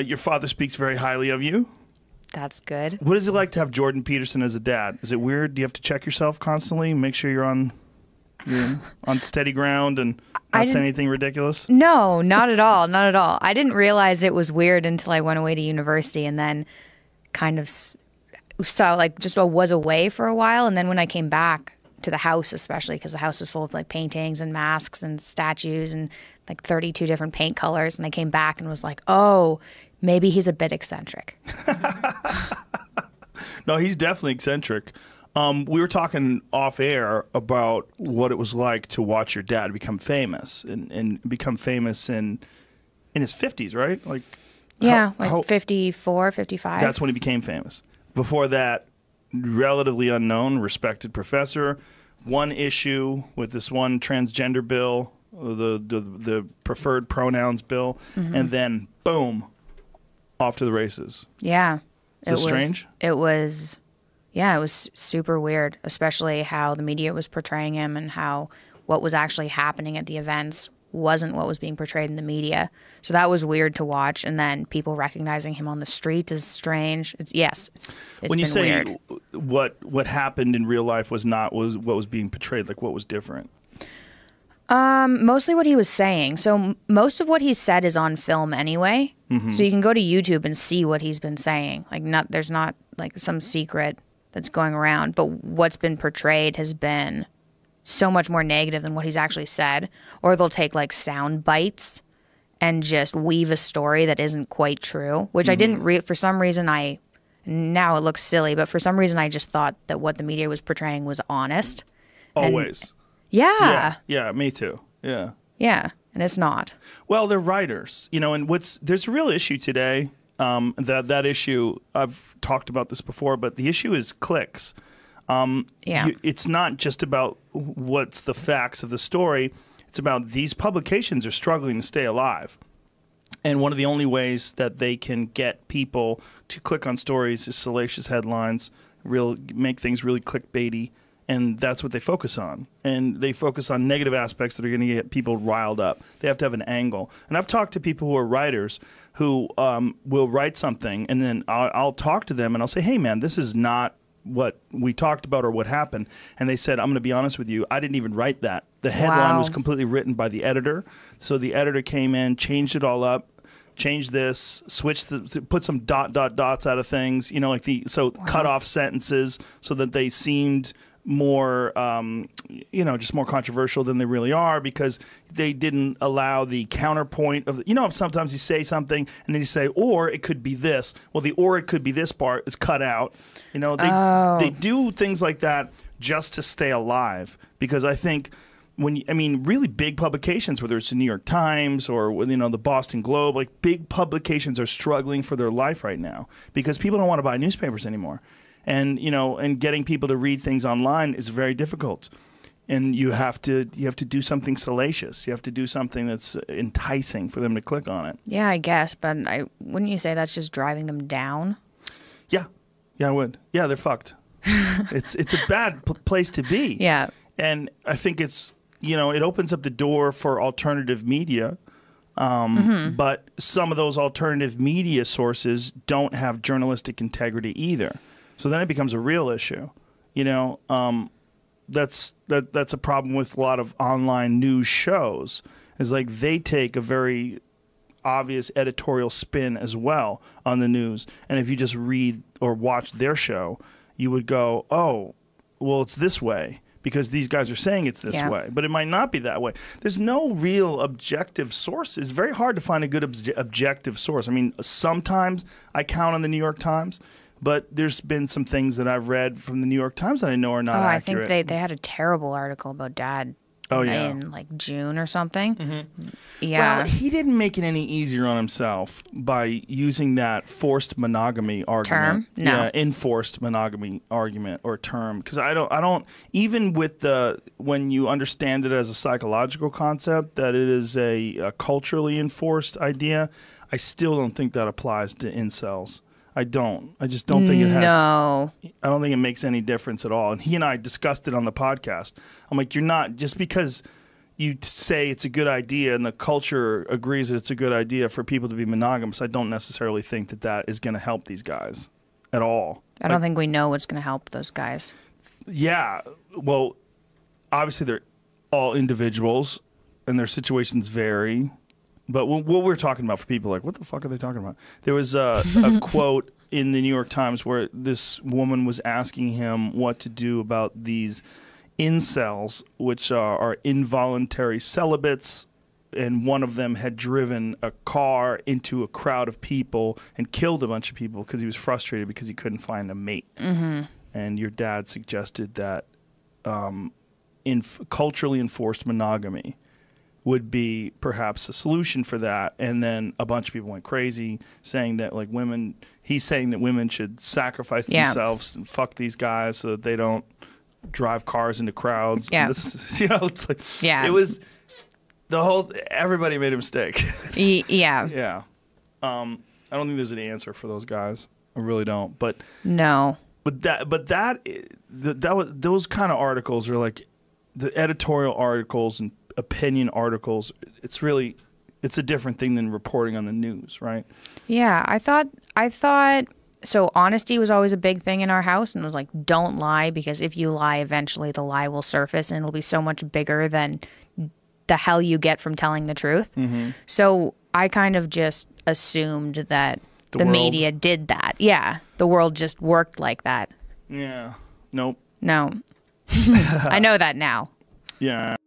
Your father speaks very highly of you. That's good. What is it like to have Jordan Peterson as a dad? Is it weird? Do you have to check yourself constantly, make sure you're on steady ground and not say anything ridiculous? No, not at all. Not at all. I didn't realize it was weird until I went away to university and then kind of saw, like, just was away for a while. And then when I came back to the house, especially because the house is full of like paintings and masks and statues and like 32 different paint colors. And I came back and was like, oh, maybe he's a bit eccentric. No, he's definitely eccentric. We were talking off air about what it was like to watch your dad become famous and become famous in his 50s, right? Like, yeah, 54, 55. That's when he became famous. Before that, relatively unknown, respected professor, one issue with this one transgender bill, the preferred pronouns bill, and then boom, off to the races. Yeah. Is it strange? It was super weird, especially how the media was portraying him and how what was actually happening at the events wasn't what was being portrayed in the media. So that was weird to watch. And then people recognizing him on the street is strange. It's when you say weird. What happened in real life was not what was being portrayed, like what was different? Mostly what he was saying. So most of what he said is on film anyway. So you can go to YouTube and see what he's been saying. Like, there's not like some secret that's going around, but what's been portrayed has been so much more negative than what he's actually said. Or they'll take like sound bites and just weave a story that isn't quite true, which I didn't for some reason now it looks silly, but for some reason I just thought that what the media was portraying was honest. Always. Yeah, me too. Yeah. Yeah, and it's not. Well, they're writers, and there's a real issue today. That issue, I've talked about this before, but the issue is clicks. It's not just about what's the facts of the story. It's about these publications are struggling to stay alive. And one of the only ways that they can get people to click on stories is salacious headlines, make things really clickbaity. And that's what they focus on. And they focus on negative aspects that are going to get people riled up. They have to have an angle. And I've talked to people who are writers who will write something, and then I'll talk to them, and I'll say, hey, man, this is not what we talked about or what happened. And they said, I'm going to be honest with you, I didn't even write that. The headline was completely written by the editor. So the editor came in, changed it all up, changed this, put some dots out of things, cut off sentences so that they seemed more, just more controversial than they really are, because they didn't allow the counterpoint of, sometimes you say something and then you say, or it could be this. Well, the or it could be this part is cut out. They do things like that just to stay alive, because I think really big publications, whether it's the New York Times or, the Boston Globe, like big publications are struggling for their life right now because people don't want to buy newspapers anymore. And and getting people to read things online is very difficult, and you have to do something salacious. You have to do something that's enticing for them to click on it. Yeah, I guess, but wouldn't you say that's just driving them down? Yeah, I would. Yeah, they're fucked. It's a bad place to be. Yeah, and I think it's it opens up the door for alternative media. But some of those alternative media sources don't have journalistic integrity either. So then it becomes a real issue. That's a problem with a lot of online news shows, is like they take a very obvious editorial spin as well on the news. And if you just read or watch their show, you would go, oh, well, it's this way because these guys are saying it's this way. But it might not be that way. There's no real objective source. It's very hard to find a good objective source. I mean, sometimes I count on the New York Times, but there's been some things that I've read from the New York Times that I know are not accurate. I think they had a terrible article about Dad in like June or something. Yeah. Well, he didn't make it any easier on himself by using that forced monogamy argument. Term? No. Yeah, enforced monogamy argument or term. Because I don't, even with when you understand it as a psychological concept, that it is a culturally enforced idea, I still don't think that applies to incels. I just don't think it has. No. I don't think it makes any difference at all. And he and I discussed it on the podcast. I'm like, you're not, just because you say it's a good idea and the culture agrees that it's a good idea for people to be monogamous, I don't necessarily think that that is going to help these guys at all. I don't think we know what's going to help those guys. Yeah. Well, obviously they're all individuals and their situations vary. But what we're talking about for people like, what the fuck are they talking about? There was a quote in the New York Times where this woman was asking him what to do about these incels, which are involuntary celibates, and one of them had driven a car into a crowd of people and killed a bunch of people because he was frustrated because he couldn't find a mate. Mm-hmm. And your dad suggested that culturally enforced monogamy would be perhaps a solution for that. And then a bunch of people went crazy saying that like he's saying that women should sacrifice themselves and fuck these guys so that they don't drive cars into crowds. Yeah. It's like, it was everybody made a mistake. Yeah. Yeah. I don't think there's an answer for those guys. I really don't. But no. But those kind of articles are like the editorial articles and opinion articles. It's a different thing than reporting on the news, right? Yeah, I thought so honesty was always a big thing in our house, and it was like, don't lie, because if you lie, eventually the lie will surface and it'll be so much bigger than the hell you get from telling the truth. Mm-hmm. So I kind of just assumed that the media did that. Yeah, the world just worked like that. Yeah. Nope. No. I know that now. Yeah.